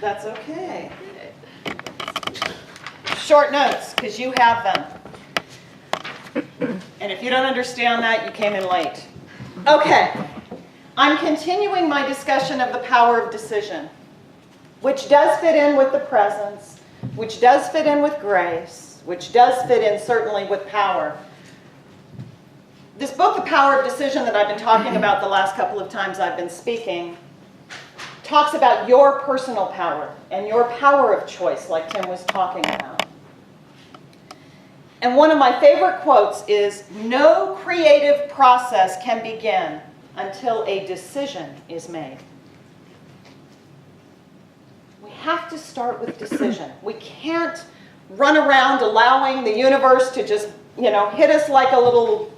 That's okay. Short notes, because you have them. And if you don't understand that, you came in late. Okay. I'm continuing my discussion of the power of decision, which does fit in with the presence, which does fit in with grace, which does fit in certainly with power. This book, The Power of Decision, that I've been talking about the last couple of times I've been speaking, talks about your personal power and your power of choice, like Tim was talking about. And one of my favorite quotes is, "No creative process can begin until a decision is made." We have to start with decision. We can't run around allowing the universe to just, hit us like a little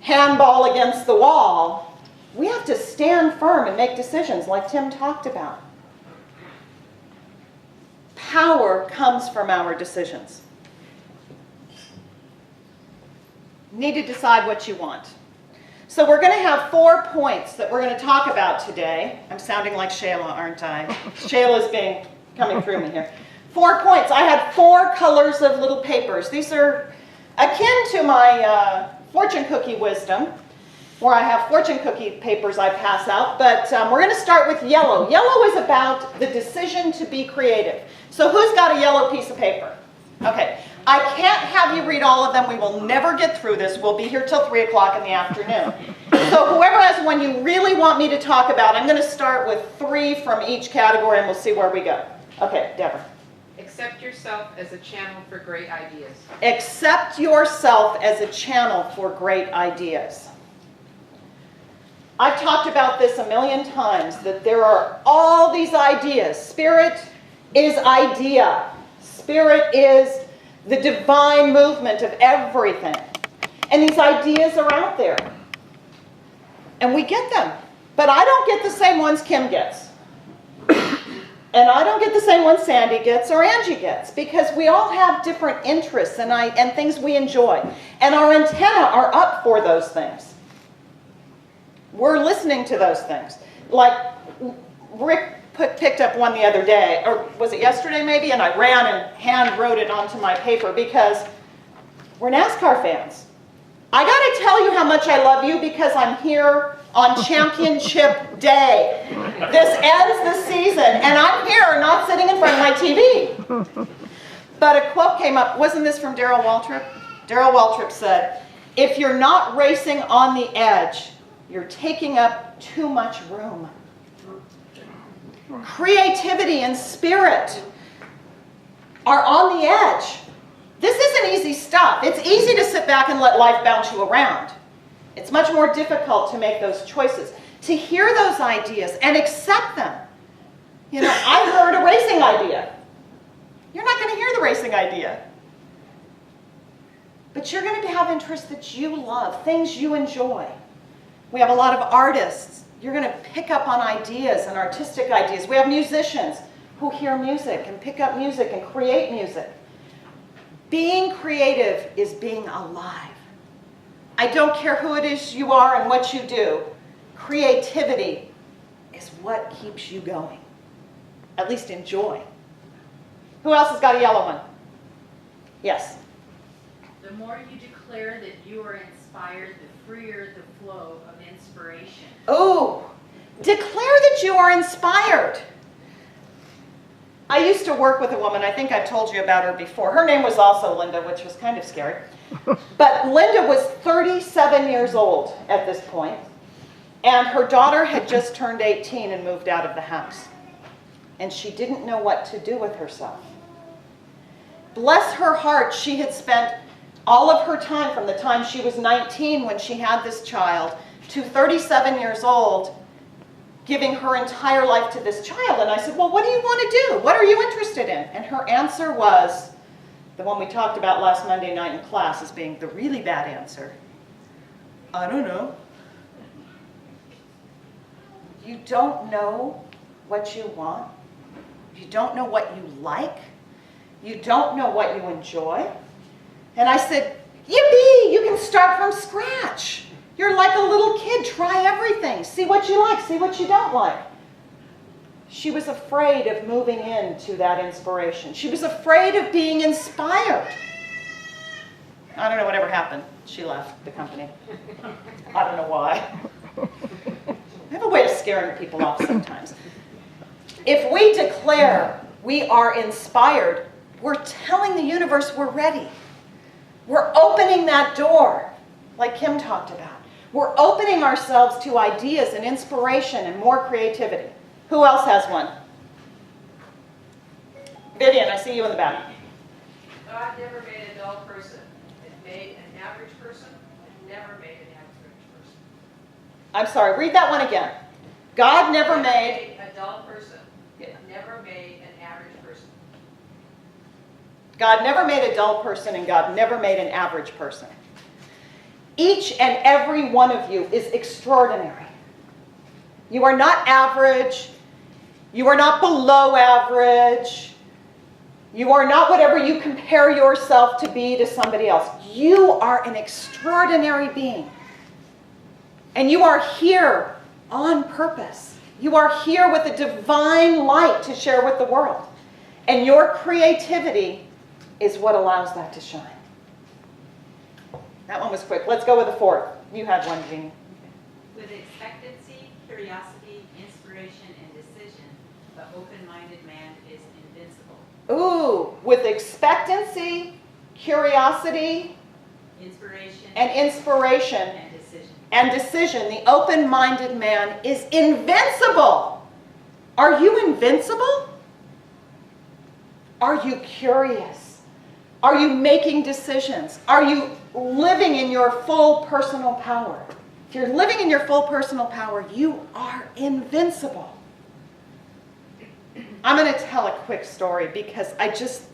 handball against the wall. We have to stand firm and make decisions like Tim talked about. Power comes from our decisions. You need to decide what you want. So we're going to have 4 points that we're going to talk about today. I'm sounding like Shayla, aren't I? Shayla's coming through me here. 4 points. I had 4 colors of little papers. These are akin to my fortune cookie wisdom, where I have fortune cookie papers I pass out. But we're going to start with yellow. Yellow is about the decision to be creative. So who's got a yellow piece of paper? Okay. I can't have you read all of them. We will never get through this. We'll be here till 3 o'clock in the afternoon. So whoever has one you really want me to talk about, I'm going to start with 3 from each category and we'll see where we go. Okay, Deborah. Accept yourself as a channel for great ideas. Accept yourself as a channel for great ideas. I've talked about this a million times, that there are all these ideas. Spirit is idea. Spirit is the divine movement of everything. And these ideas are out there. And we get them. But I don't get the same ones Kim gets. And I don't get the same ones Sandy gets or Angie gets. Because we all have different interests and things we enjoy. And our antennae are up for those things. We're listening to those things. Like Rick picked up one the other day, or was it yesterday maybe, and I ran and hand wrote it onto my paper because we're NASCAR fans. I got to tell you how much I love you because I'm here on championship day. This ends the season, and I'm here not sitting in front of my TV. But a quote came up, wasn't this from Darrell Waltrip? Darrell Waltrip said, "If you're not racing on the edge, you're taking up too much room." Creativity and spirit are on the edge. This isn't easy stuff. It's easy to sit back and let life bounce you around. It's much more difficult to make those choices, to hear those ideas and accept them. I heard a racing idea. You're not going to hear the racing idea. But you're going to have interests that you love, things you enjoy. We have a lot of artists. You're going to pick up on ideas and artistic ideas. We have musicians who hear music and pick up music and create music. Being creative is being alive. I don't care who it is you are and what you do. Creativity is what keeps you going. At least enjoy. Who else has got a yellow one? Yes. The more you declare that you are inspired, the freer the flow of inspiration. Oh, declare that you are inspired. I used to work with a woman, I think I've told you about her before. Her name was also Linda, which was kind of scary. But Linda was 37 years old at this point, and her daughter had just turned 18 and moved out of the house. And she didn't know what to do with herself. Bless her heart, she had spent all of her time from the time she was 19 when she had this child to 37 years old, giving her entire life to this child. And I said, well, what do you want to do? What are you interested in? And her answer was the one we talked about last Monday night in class as being the really bad answer. I don't know. You don't know what you want. You don't know what you like. You don't know what you enjoy. And I said, yippee, you can start from scratch. You're like a little kid. Try everything. See what you like. See what you don't like. She was afraid of moving into that inspiration. She was afraid of being inspired. I don't know whatever happened. She left the company. I don't know why. I have a way of scaring people off sometimes. If we declare we are inspired, we're telling the universe we're ready. We're opening that door, like Kim talked about. We're opening ourselves to ideas and inspiration and more creativity. Who else has one? Vivian, I see you in the back. God never made a dull person. It made an average person. It never made an average person. I'm sorry, read that one again. God never made a dull person. It never made an average person. God never made a dull person, and God never made an average person. Each and every one of you is extraordinary. You are not average. You are not below average. You are not whatever you compare yourself to be to somebody else. You are an extraordinary being. And you are here on purpose. You are here with a divine light to share with the world. And your creativity is what allows that to shine. That one was quick. Let's go with the fourth. You had one, Jeannie. With expectancy, curiosity, inspiration, and decision, the open-minded man is invincible. Ooh, with expectancy, curiosity, Inspiration and inspiration and decision. and decision, the open-minded man is invincible. Are you invincible? Are you curious? Are you making decisions? Are you living in your full personal power? If you're living in your full personal power, you are invincible. I'm going to tell a quick story because I just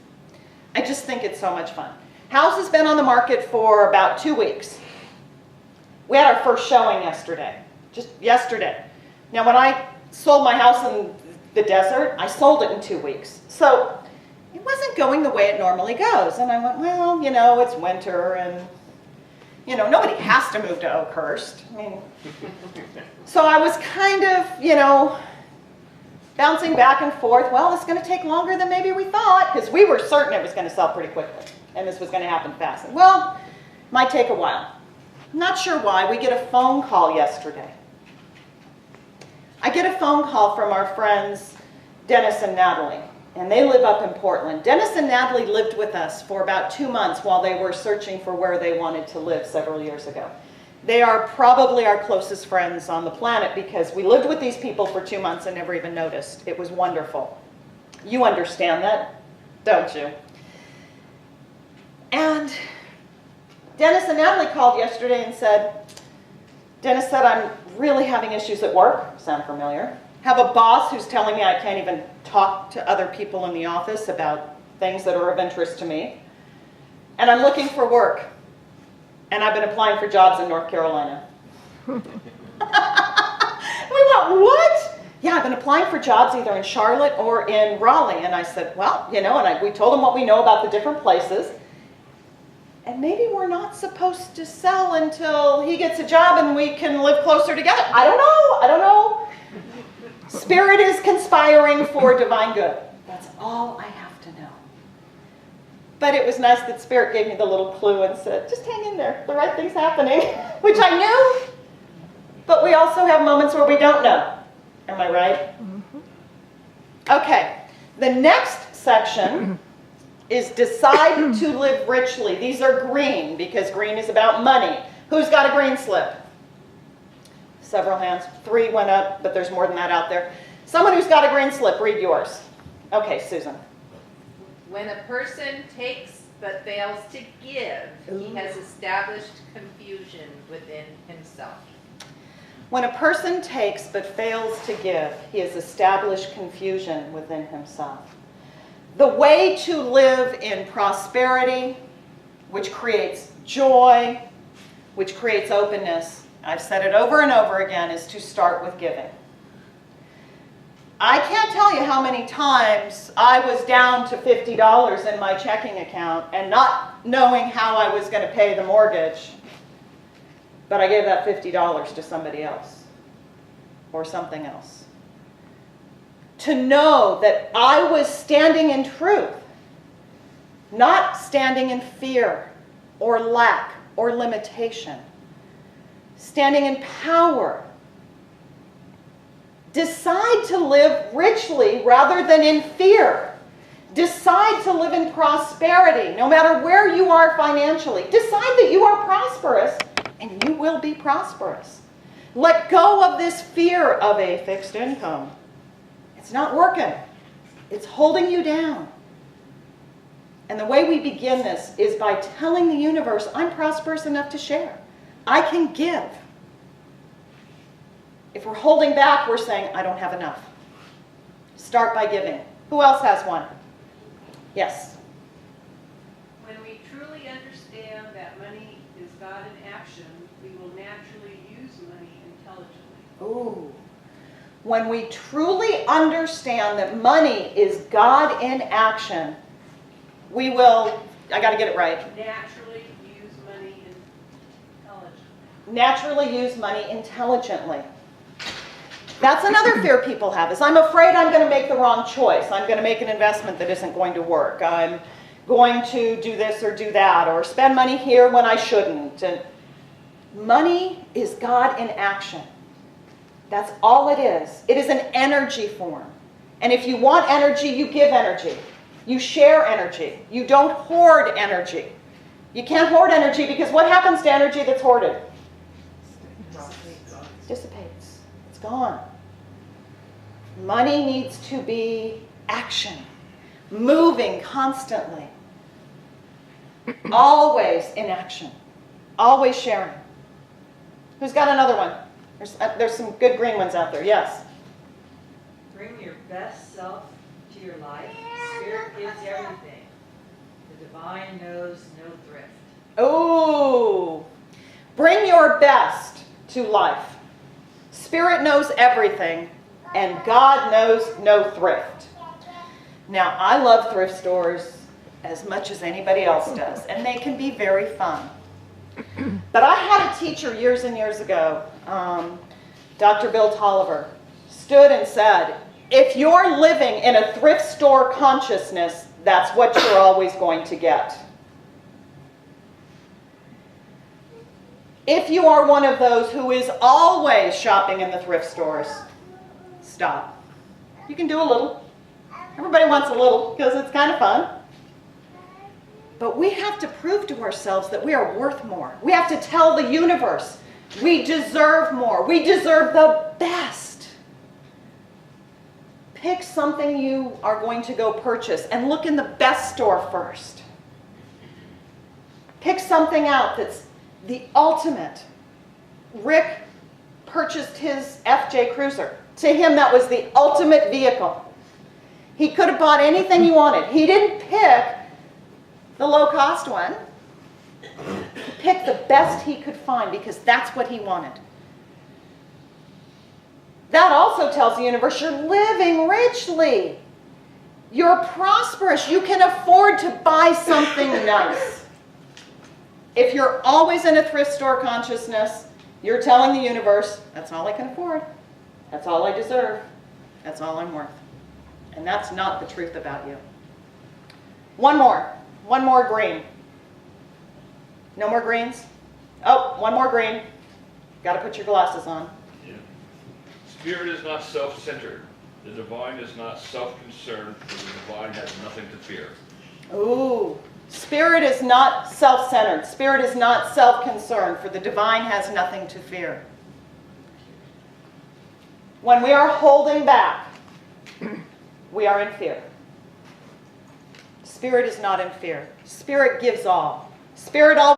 think it's so much fun. House has been on the market for about 2 weeks. We had our first showing yesterday, just yesterday. Now, when I sold my house in the desert, I sold it in 2 weeks. So it wasn't going the way it normally goes. And I went, well, you know, it's winter and, you know, nobody has to move to Oakhurst. I mean, so I was kind of, you know, bouncing back and forth. Well, it's going to take longer than maybe we thought, because we were certain it was going to sell pretty quickly and this was going to happen fast. And, well, it might take a while. Not sure why. We get a phone call yesterday. I get a phone call from our friends Dennis and Natalie, and they live up in Portland. Dennis and Natalie lived with us for about 2 months while they were searching for where they wanted to live several years ago. They are probably our closest friends on the planet because we lived with these people for 2 months and never even noticed. It was wonderful. You understand that, don't you? And Dennis and Natalie called yesterday and said, Dennis said, I'm really having issues at work. Sound familiar? Have a boss who's telling me I can't even talk to other people in the office about things that are of interest to me. And I'm looking for work. And I've been applying for jobs in North Carolina. We went, what? Yeah, I've been applying for jobs either in Charlotte or in Raleigh. And I said, well, you know, and we told them what we know about the different places. And maybe we're not supposed to sell until he gets a job and we can live closer together. I don't know. Spirit is conspiring for divine good. That's all I have to know. But it was nice that Spirit gave me the little clue and said, just hang in there. The right thing's happening, which I knew. But we also have moments where we don't know. Am I right? Okay. The next section is decide to live richly. These are green because green is about money. Who's got a green slip? Several hands. 3 went up, but there's more than that out there. Someone who's got a green slip, read yours. Okay, Susan. When a person takes but fails to give, he has established confusion within himself. When a person takes but fails to give, he has established confusion within himself. The way to live in prosperity, which creates joy, which creates openness, I've said it over and over again, is to start with giving. I can't tell you how many times I was down to $50 in my checking account and not knowing how I was going to pay the mortgage, but I gave that $50 to somebody else or something else. to know that I was standing in truth, not standing in fear or lack or limitation, standing in power. Decide to live richly rather than in fear. Decide to live in prosperity, no matter where you are financially. Decide that you are prosperous, and you will be prosperous. Let go of this fear of a fixed income. It's not working. It's holding you down. And the way we begin this is by telling the universe, I'm prosperous enough to share. I can give. If we're holding back, we're saying, I don't have enough. Start by giving. Who else has one? Yes. When we truly understand that money is God in action, we will naturally use money intelligently. Ooh. When we truly understand that money is God in action, we will, I got to get it right, Naturally use money intelligently. naturally use money intelligently. That's another fear people have, is I'm afraid I'm going to make the wrong choice. I'm going to make an investment that isn't going to work. I'm going to do this or do that, or spend money here when I shouldn't. And money is God in action. That's all it is. It is an energy form. And if you want energy, you give energy. You share energy. You don't hoard energy. You can't hoard energy, because what happens to energy that's hoarded? Dissipates. It's gone. Money needs to be action, moving constantly, always in action, always sharing. Who's got another one? There's some good green ones out there. Yes. Bring your best self to your life. Spirit gives everything. The divine knows no thrift. Oh, bring your best to life. Spirit knows everything, and God knows no thrift. Now, I love thrift stores as much as anybody else does, and they can be very fun. But I had a teacher years and years ago, Dr. Bill Tolliver, stood and said, if you're living in a thrift store consciousness, that's what you're always going to get. If you are one of those who is always shopping in the thrift stores, stop. You can do a little. Everybody wants a little because it's kind of fun. But we have to prove to ourselves that we are worth more. We have to tell the universe we deserve more. We deserve the best. Pick something you are going to go purchase and look in the best store first. Pick something out that's the ultimate. Rick purchased his FJ Cruiser. To him, that was the ultimate vehicle. He could have bought anything he wanted. He didn't pick the low-cost one. He picked the best he could find because that's what he wanted. That also tells the universe you're living richly. You're prosperous. You can afford to buy something nice. If you're always in a thrift store consciousness, you're telling the universe, that's all I can afford. That's all I deserve. That's all I'm worth. And that's not the truth about you. One more green. No more greens? Oh, one more green. Got to put your glasses on. Yeah. Spirit is not self-centered. The divine is not self-concerned, for the divine has nothing to fear. Ooh. Spirit is not self-centered. Spirit is not self-concerned, for the divine has nothing to fear. When we are holding back, we are in fear. Spirit is not in fear. Spirit gives all. Spirit all.